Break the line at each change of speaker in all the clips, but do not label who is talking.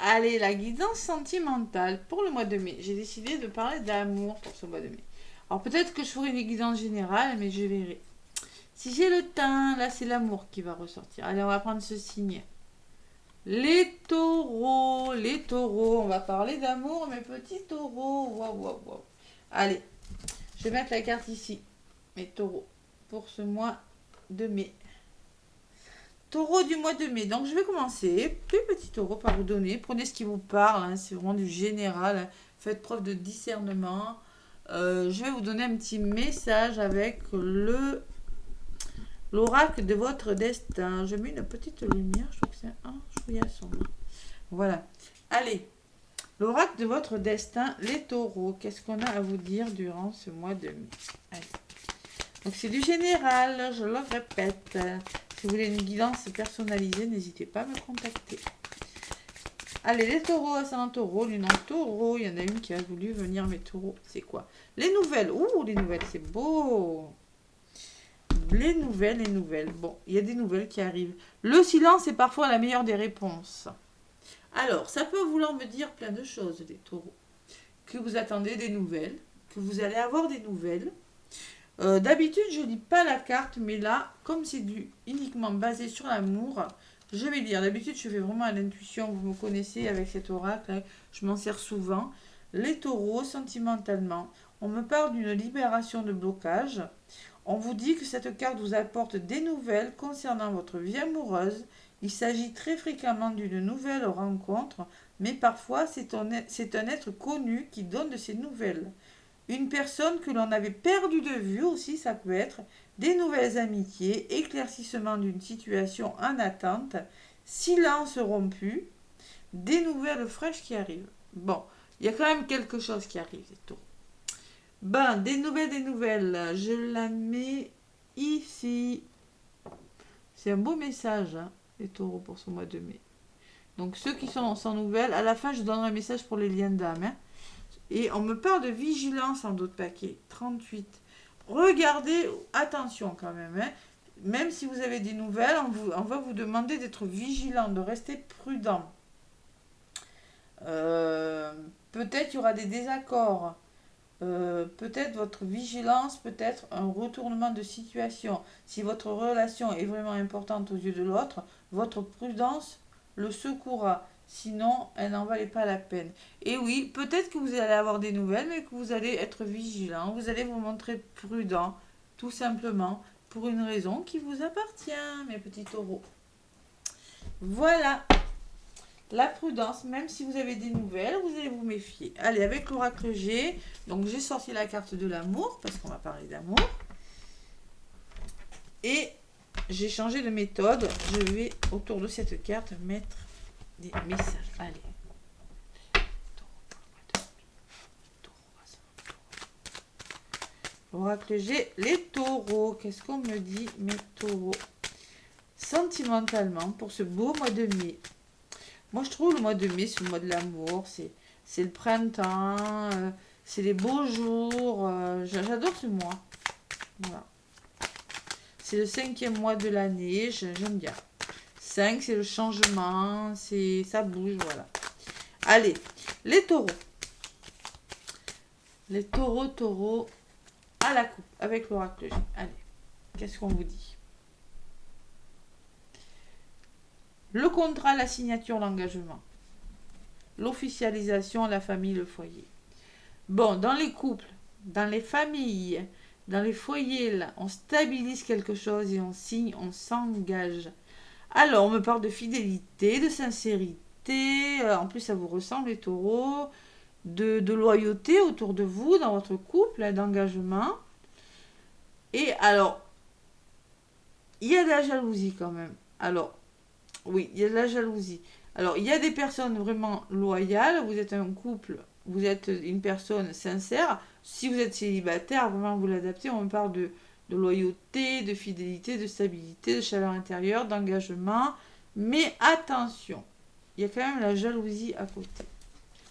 Allez, la guidance sentimentale pour le mois de mai. J'ai décidé de parler d'amour pour ce mois de mai. Alors peut-être que je ferai une guidance générale, mais je verrai. Si j'ai le temps, là c'est l'amour qui va ressortir. Allez, on va prendre ce signe. Les taureaux, on va parler d'amour, mes petits taureaux. Waouh, waouh, waouh. Allez, je vais mettre la carte ici, mes taureaux, pour ce mois de mai. Taureau du mois de mai. Donc je vais commencer, plus petit taureau, par vous donner. Prenez ce qui vous parle, hein, c'est vraiment du général. Hein. Faites preuve de discernement. Je vais vous donner un petit message avec l'oracle de votre destin. Je mets une petite lumière, je trouve que c'est un chouïa sombre. Voilà. Allez, l'oracle de votre destin, les taureaux. Qu'est-ce qu'on a à vous dire durant ce mois de mai? Allez. Donc c'est du général, je le répète. Si vous voulez une guidance personnalisée, n'hésitez pas à me contacter. Allez, les taureaux, ascendant taureau, lune en taureau. Il y en a une qui a voulu venir, mes taureaux. C'est quoi? Les nouvelles. Ouh, les nouvelles, c'est beau. Les nouvelles, les nouvelles. Bon, il y a des nouvelles qui arrivent. Le silence est parfois la meilleure des réponses. Alors, ça peut vouloir me dire plein de choses, les taureaux. Que vous attendez des nouvelles, que vous allez avoir des nouvelles. D'habitude, je lis pas la carte, mais là, comme c'est uniquement basé sur l'amour, je vais lire. D'habitude, je fais vraiment à l'intuition. Vous me connaissez avec cet oracle, hein, je m'en sers souvent. Les taureaux, sentimentalement, on me parle d'une libération de blocage. On vous dit que cette carte vous apporte des nouvelles concernant votre vie amoureuse. Il s'agit très fréquemment d'une nouvelle rencontre, mais parfois c'est un être connu qui donne de ces nouvelles. Une personne que l'on avait perdue de vue aussi, ça peut être des nouvelles amitiés, éclaircissement d'une situation en attente, silence rompu, des nouvelles fraîches qui arrivent. Bon, il y a quand même quelque chose qui arrive, c'est tout. Ben, des nouvelles, je la mets ici. C'est un beau message, hein, les taureaux, pour ce mois de mai. Donc, ceux qui sont sans nouvelles, à la fin, je donnerai un message pour les liens d'âme. Hein. Et on me parle de vigilance en d'autres paquets. 38. Regardez, attention quand même. Hein. Même si vous avez des nouvelles, on va vous demander d'être vigilant, de rester prudent. Peut-être il y aura des désaccords. Peut-être votre vigilance, peut-être un retournement de situation. Si votre relation est vraiment importante aux yeux de l'autre, votre prudence le secourra. Sinon, elle n'en valait pas la peine. Et oui, peut-être que vous allez avoir des nouvelles, mais que vous allez être vigilant. Vous allez vous montrer prudent, tout simplement, pour une raison qui vous appartient, mes petits taureaux. Voilà. La prudence, même si vous avez des nouvelles, vous allez vous méfier. Allez, avec l'oracle G, donc j'ai sorti la carte de l'amour, parce qu'on va parler d'amour. Et j'ai changé de méthode. Je vais, autour de cette carte, mettre des messages. Allez. L'oracle G, les taureaux. Qu'est-ce qu'on me dit, mes taureaux? Sentimentalement, pour ce beau mois de mai. Moi, je trouve le mois de mai, c'est le mois de l'amour, c'est le printemps, c'est les beaux jours. J'adore ce mois. Voilà. C'est le 5e mois de l'année, j'aime bien. 5, c'est le changement, ça bouge, voilà. Allez, les taureaux. Les taureaux, à la coupe, avec l'oracle G. Allez, qu'est-ce qu'on vous dit? Le contrat, la signature, l'engagement. L'officialisation, la famille, le foyer. Bon, dans les couples, dans les familles, dans les foyers, là, on stabilise quelque chose et on signe, on s'engage. Alors, on me parle de fidélité, de sincérité, en plus ça vous ressemble les taureaux, de loyauté autour de vous, dans votre couple, d'engagement. Et alors, il y a de la jalousie quand même. Alors, oui, il y a de la jalousie. Alors, il y a des personnes vraiment loyales, vous êtes un couple, vous êtes une personne sincère. Si vous êtes célibataire, vraiment vous l'adaptez, on parle de loyauté, de fidélité, de stabilité, de chaleur intérieure, d'engagement. Mais attention, il y a quand même la jalousie à côté.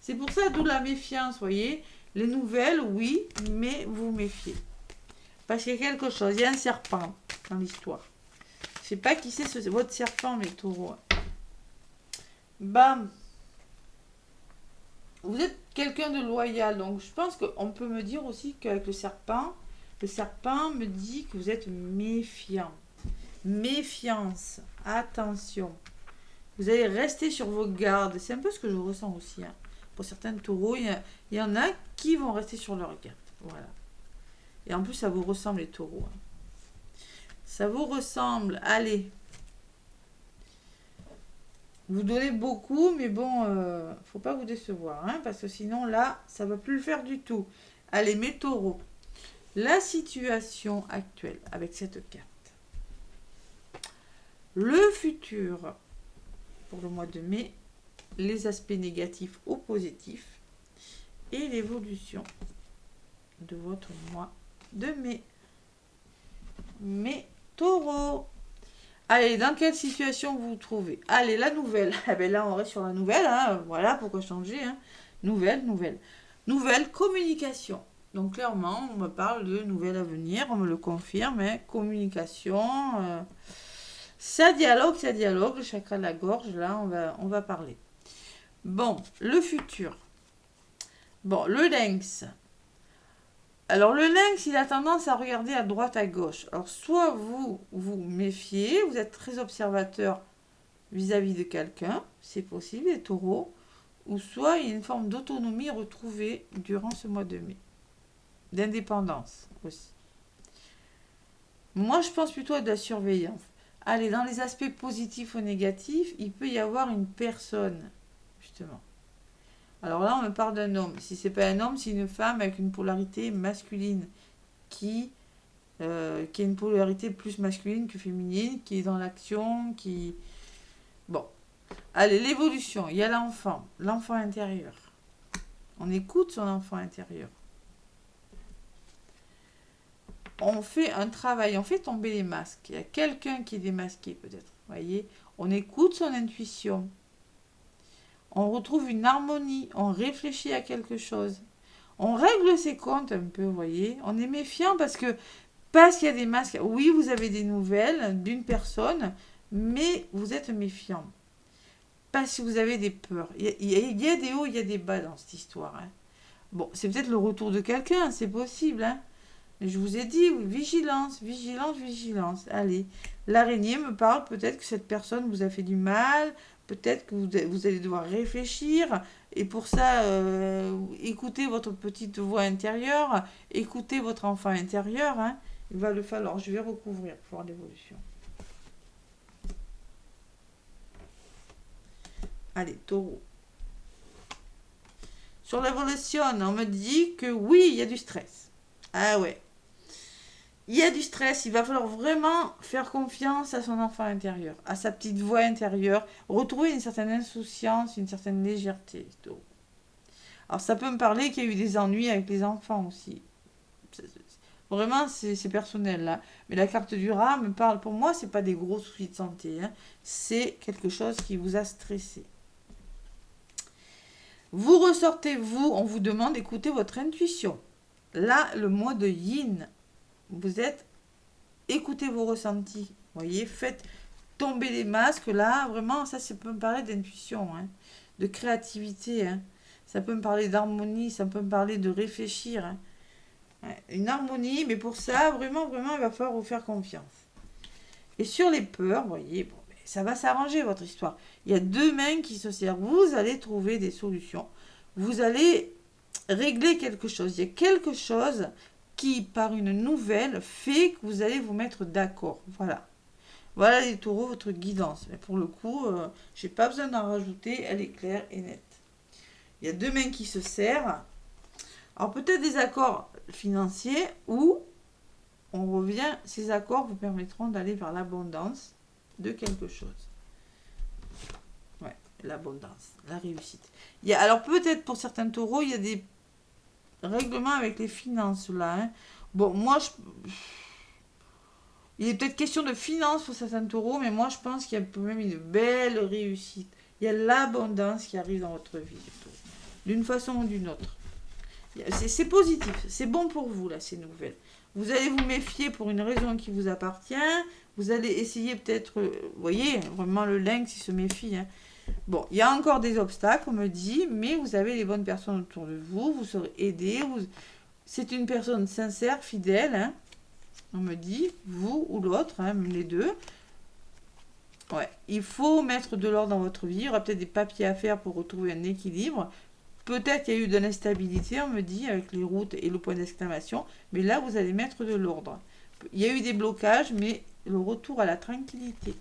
C'est pour ça, d'où la méfiance, voyez. Les nouvelles, oui, mais vous méfiez. Parce qu'il y a quelque chose, il y a un serpent dans l'histoire. Je sais pas qui c'est votre serpent, mes taureaux. Bam. vous êtes quelqu'un de loyal. Donc, je pense qu'on peut me dire aussi qu'avec le serpent me dit que vous êtes méfiant. Méfiance. Attention. Vous allez rester sur vos gardes. C'est un peu ce que je ressens aussi. Hein. Pour certains taureaux, il y en a qui vont rester sur leur garde. Voilà. Et en plus, ça vous ressemble, les taureaux. Hein. Ça vous ressemble. Allez. Vous donnez beaucoup, mais bon, faut pas vous décevoir. Hein, parce que sinon, là, ça va plus le faire du tout. Allez, mes taureaux. La situation actuelle avec cette carte. Le futur pour le mois de mai. Les aspects négatifs ou positifs. Et l'évolution de votre mois de mai. Mes taureaux. Allez, dans quelle situation vous vous trouvez? Allez, la nouvelle. Ah ben là, on reste sur la nouvelle. Hein. Voilà, pourquoi changer hein. Nouvelle. Nouvelle communication. Donc, clairement, on me parle de nouvelles à venir. On me le confirme. Hein. Communication. Ça dialogue. Le chakra de la gorge, là, on va parler. Bon, le futur. Bon, le lynx. Alors, le lynx, il a tendance à regarder à droite, à gauche. Alors, soit vous vous méfiez, vous êtes très observateur vis-à-vis de quelqu'un, c'est possible, les taureaux, ou soit il y a une forme d'autonomie retrouvée durant ce mois de mai. D'indépendance aussi. Moi, je pense plutôt à de la surveillance. Allez, dans les aspects positifs ou négatifs, il peut y avoir une personne, justement. Alors là, on me parle d'un homme. Si c'est pas un homme, c'est une femme avec une polarité masculine qui a une polarité plus masculine que féminine, qui est dans l'action, qui... Bon. Allez, l'évolution. Il y a l'enfant intérieur. On écoute son enfant intérieur. On fait un travail, on fait tomber les masques. Il y a quelqu'un qui est démasqué peut-être. Vous voyez, on écoute son intuition. On retrouve une harmonie, on réfléchit à quelque chose. On règle ses comptes un peu, vous voyez. On est méfiant parce qu'il y a des masques. Oui, vous avez des nouvelles d'une personne, mais vous êtes méfiant. Parce que vous avez des peurs. Il y a des hauts, il y a des bas dans cette histoire. Hein. Bon, c'est peut-être le retour de quelqu'un, c'est possible. Hein. Je vous ai dit, vigilance. Allez, l'araignée me parle peut-être que cette personne vous a fait du mal. Peut-être que vous allez devoir réfléchir et pour ça, écoutez votre petite voix intérieure, écoutez votre enfant intérieur. Hein. Il va le falloir. Je vais recouvrir pour voir l'évolution. Allez, taureau. Sur l'évolution, on me dit que oui, il y a du stress. Ah ouais. Il y a du stress, il va falloir vraiment faire confiance à son enfant intérieur, à sa petite voix intérieure, retrouver une certaine insouciance, une certaine légèreté. Alors ça peut me parler qu'il y a eu des ennuis avec les enfants aussi. Vraiment, c'est personnel là. Mais la carte du rat me parle, pour moi, c'est pas des gros soucis de santé. Hein. C'est quelque chose qui vous a stressé. Vous ressortez, on vous demande d'écouter votre intuition. Là, le mois de yin. Vous écoutez vos ressentis, voyez, faites tomber les masques, là, vraiment, ça peut me parler d'intuition, hein, de créativité, hein. Ça peut me parler d'harmonie, ça peut me parler de réfléchir, hein. Ouais, une harmonie, mais pour ça, vraiment, il va falloir vous faire confiance. Et sur les peurs, voyez, bon, ça va s'arranger, votre histoire. Il y a deux mains qui se serrent, vous allez trouver des solutions, vous allez régler quelque chose, il y a quelque chose qui, par une nouvelle, fait que vous allez vous mettre d'accord. Voilà. Voilà les taureaux, votre guidance. Mais pour le coup, je n'ai pas besoin d'en rajouter, elle est claire et nette. Il y a deux mains qui se serrent. Alors peut-être des accords financiers ou on revient, ces accords vous permettront d'aller vers l'abondance de quelque chose. Ouais, l'abondance, la réussite. Alors peut-être pour certains taureaux, il y a des règlement avec les finances là. Hein. Bon, moi, il est peut-être question de finances pour certains taureaux, mais moi, je pense qu'il y a quand même une belle réussite. Il y a l'abondance qui arrive dans votre vie, d'une façon ou d'une autre. C'est positif, c'est bon pour vous, là, ces nouvelles. Vous allez vous méfier pour une raison qui vous appartient. Vous allez essayer peut-être, vous voyez, vraiment le lynx, il se méfie. Hein. Bon, il y a encore des obstacles, on me dit, mais vous avez les bonnes personnes autour de vous, vous serez aidé. C'est une personne sincère, fidèle, hein, on me dit, vous ou l'autre, hein, les deux. Ouais, il faut mettre de l'ordre dans votre vie. Il y aura peut-être des papiers à faire pour retrouver un équilibre. Peut-être qu'il y a eu de l'instabilité, on me dit, avec les routes et le point d'exclamation. Mais là, vous allez mettre de l'ordre. Il y a eu des blocages, mais le retour à la tranquillité.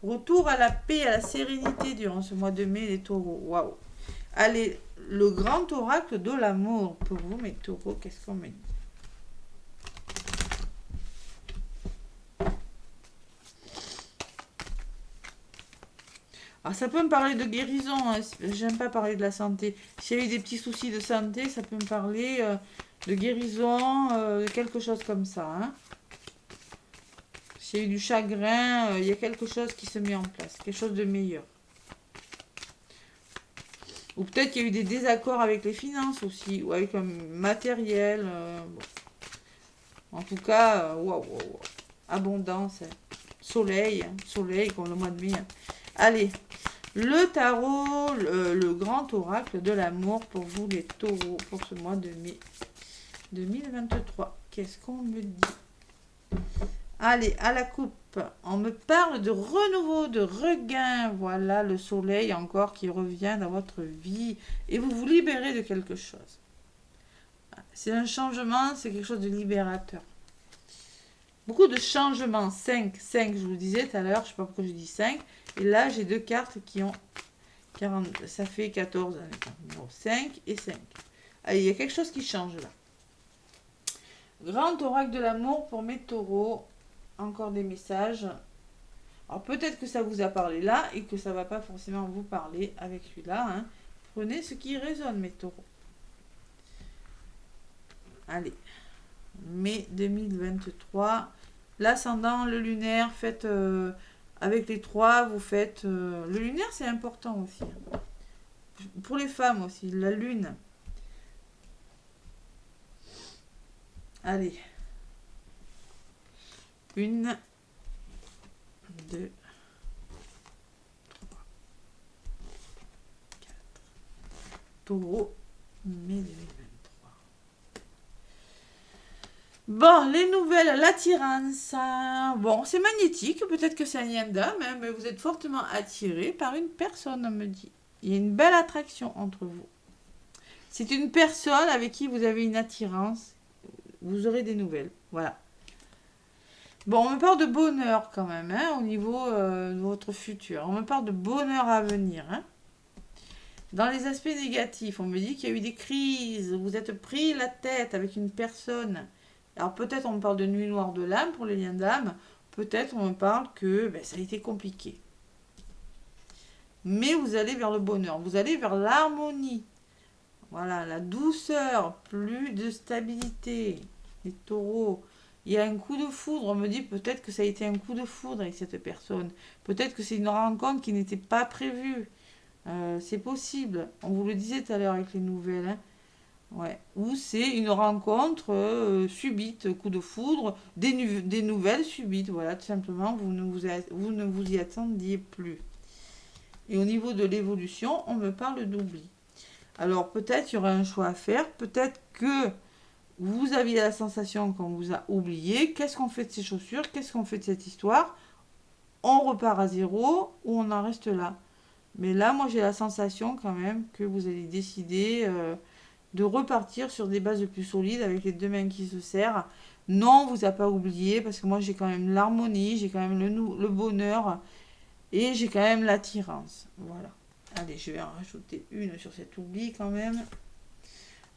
Retour à la paix, à la sérénité durant ce mois de mai, les taureaux. Waouh. Allez, le grand oracle de l'amour pour vous, mes taureaux, qu'est-ce qu'on me dit? Alors, ça peut me parler de guérison, hein. J'aime pas parler de la santé. S'il y a eu des petits soucis de santé, ça peut me parler de guérison, quelque chose comme ça. Hein. S'il y a eu du chagrin, il y a quelque chose qui se met en place, quelque chose de meilleur. Ou peut-être qu'il y a eu des désaccords avec les finances aussi, ou avec le matériel. Bon. En tout cas, waouh, abondance, soleil, soleil comme le mois de mai. Allez, le tarot, le grand oracle de l'amour pour vous les taureaux pour ce mois de mai 2023. Qu'est-ce qu'on me dit? Allez, à la coupe, on me parle de renouveau, de regain. Voilà le soleil encore qui revient dans votre vie et vous vous libérez de quelque chose. C'est un changement, c'est quelque chose de libérateur. Beaucoup de changements. 5, je vous le disais tout à l'heure, je ne sais pas pourquoi je dis 5. Et là, j'ai deux cartes qui ont 40, ça fait 14, 5 et 5. Allez, il y a quelque chose qui change là. Grand oracle de l'amour pour mes taureaux. Encore des messages. Alors peut-être que ça vous a parlé là et que ça ne va pas forcément vous parler avec celui-là. Hein. Prenez ce qui résonne, mes taureaux. Allez. Mai 2023. L'ascendant, le lunaire, faites avec les trois, vous faites... le lunaire, c'est important aussi. Hein. Pour les femmes aussi, la lune. Allez. 1, 2, 3, 4. Taureau, mai 2023. Bon, les nouvelles, l'attirance. Bon, c'est magnétique. Peut-être que c'est un lien d'âme, hein, mais vous êtes fortement attiré par une personne, on me dit. Il y a une belle attraction entre vous. C'est une personne avec qui vous avez une attirance. Vous aurez des nouvelles. Voilà. Bon, on me parle de bonheur quand même, hein, au niveau de votre futur. On me parle de bonheur à venir. Hein. Dans les aspects négatifs, on me dit qu'il y a eu des crises, vous êtes pris la tête avec une personne. Alors peut-être on me parle de nuit noire de l'âme pour les liens d'âme, peut-être on me parle que ça a été compliqué. Mais vous allez vers le bonheur, vous allez vers l'harmonie. Voilà, la douceur, plus de stabilité. Les taureaux. Il y a un coup de foudre, on me dit peut-être que ça a été un coup de foudre avec cette personne. Peut-être que c'est une rencontre qui n'était pas prévue. C'est possible. On vous le disait tout à l'heure avec les nouvelles. Hein. Ouais. Ou c'est une rencontre subite, coup de foudre, des nouvelles subites. Voilà, tout simplement, vous ne vous y attendiez plus. Et au niveau de l'évolution, on me parle d'oubli. Alors peut-être il y aura un choix à faire. Peut-être que vous aviez la sensation qu'on vous a oublié. Qu'est-ce qu'on fait de ces chaussures? Qu'est-ce qu'on fait de cette histoire? On repart à zéro ou on en reste là? Mais là, moi, j'ai la sensation quand même que vous allez décider de repartir sur des bases plus solides avec les deux mains qui se serrent. Non, on vous a pas oublié parce que moi, j'ai quand même l'harmonie, j'ai quand même le bonheur et j'ai quand même l'attirance. Voilà. Allez, je vais en rajouter une sur cet oubli quand même.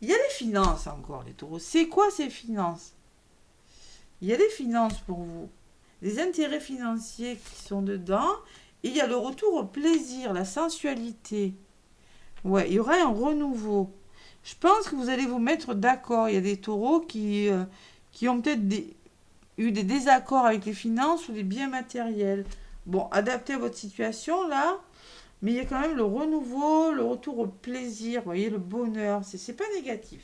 Il y a les finances encore, les taureaux. C'est quoi ces finances? Il y a les finances pour vous. Les intérêts financiers qui sont dedans. Et il y a le retour au plaisir, la sensualité. Ouais, il y aura un renouveau. Je pense que vous allez vous mettre d'accord. Il y a des taureaux qui ont peut-être eu des désaccords avec les finances ou les biens matériels. Bon, adaptez à votre situation là. Mais il y a quand même le renouveau, le retour au plaisir, vous voyez, le bonheur. C'est pas négatif.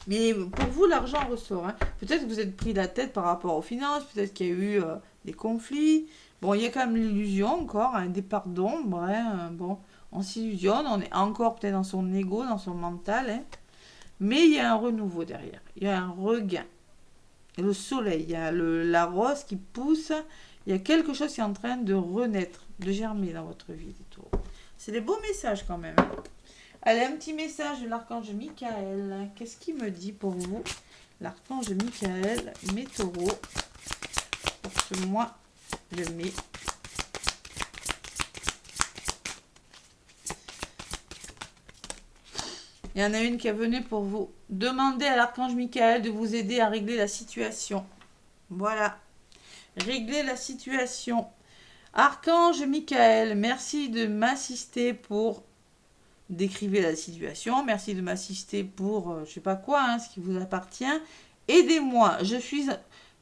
Mais pour vous, l'argent ressort. Hein. Peut-être que vous êtes pris la tête par rapport aux finances, peut-être qu'il y a eu des conflits. Bon, il y a quand même l'illusion encore, un départ d'ombre. Hein. Bon, on s'illusionne, on est encore peut-être dans son ego, dans son mental. Hein. Mais il y a un renouveau derrière. Il y a un regain. Et le soleil, il y a la rose qui pousse. Il y a quelque chose qui est en train de renaître, de germer dans votre vie, les taureaux. C'est des beaux messages quand même. Hein. Allez, un petit message de l'archange Michael. Qu'est-ce qu'il me dit pour vous, l'archange Michael, mes taureaux, pour ce mois de mai. Il y en a une qui est venue pour vous. Demandez à l'archange Michael de vous aider à régler la situation. Voilà. Régler la situation. Archange Michael, merci de m'assister pour décrire la situation. Merci de m'assister pour je sais pas quoi, hein, ce qui vous appartient. Aidez-moi.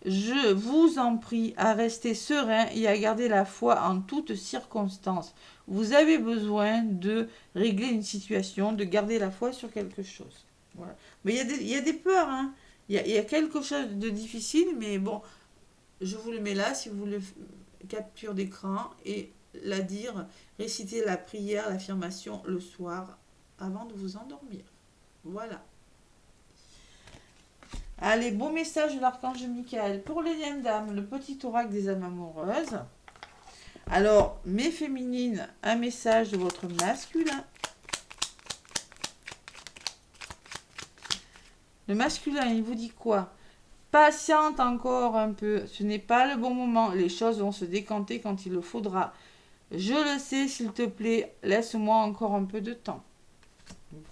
Je vous en prie à rester serein et à garder la foi en toutes circonstances. Vous avez besoin de régler une situation, de garder la foi sur quelque chose. Voilà. Mais il y a des peurs. Hein. Il y a quelque chose de difficile, mais bon, je vous le mets là si vous voulez capture d'écran et la dire, réciter la prière, l'affirmation le soir avant de vous endormir. Voilà. Allez, beau message de l'archange Michael. Pour les liens d'âme, le petit oracle des âmes amoureuses. Alors, mes féminines, un message de votre masculin. Le masculin, il vous dit quoi? Patiente encore un peu, ce n'est pas le bon moment. Les choses vont se décanter quand il le faudra. Je le sais, s'il te plaît, laisse-moi encore un peu de temps.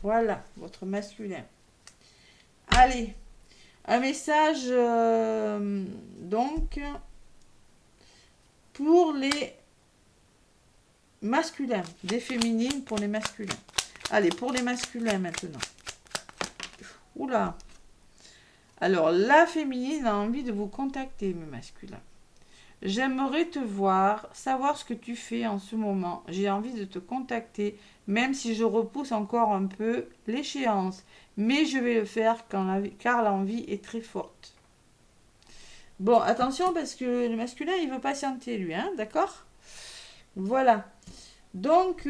Voilà, votre masculin. Allez, un message donc pour les masculins, des féminines pour les masculins. Allez, pour les masculins maintenant. Oula. Alors, la féminine a envie de vous contacter, mes masculins. J'aimerais te voir, savoir ce que tu fais en ce moment. J'ai envie de te contacter, même si je repousse encore un peu l'échéance. Mais je vais le faire car l'envie est très forte. Bon, attention parce que le masculin, il veut patienter, lui, hein, d'accord? Voilà. Donc,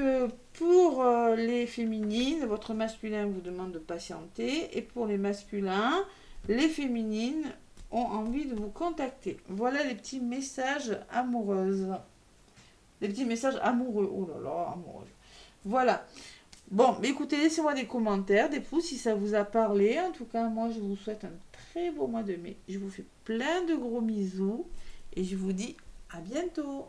pour les féminines, votre masculin vous demande de patienter. Et pour les masculins, les féminines ont envie de vous contacter. Voilà les petits messages amoureuses. Les petits messages amoureux. Oh là là, amoureux. Voilà. Bon, mais écoutez, laissez-moi des commentaires, des pouces si ça vous a parlé. En tout cas, moi, je vous souhaite un très beau mois de mai. Je vous fais plein de gros bisous et je vous dis à bientôt.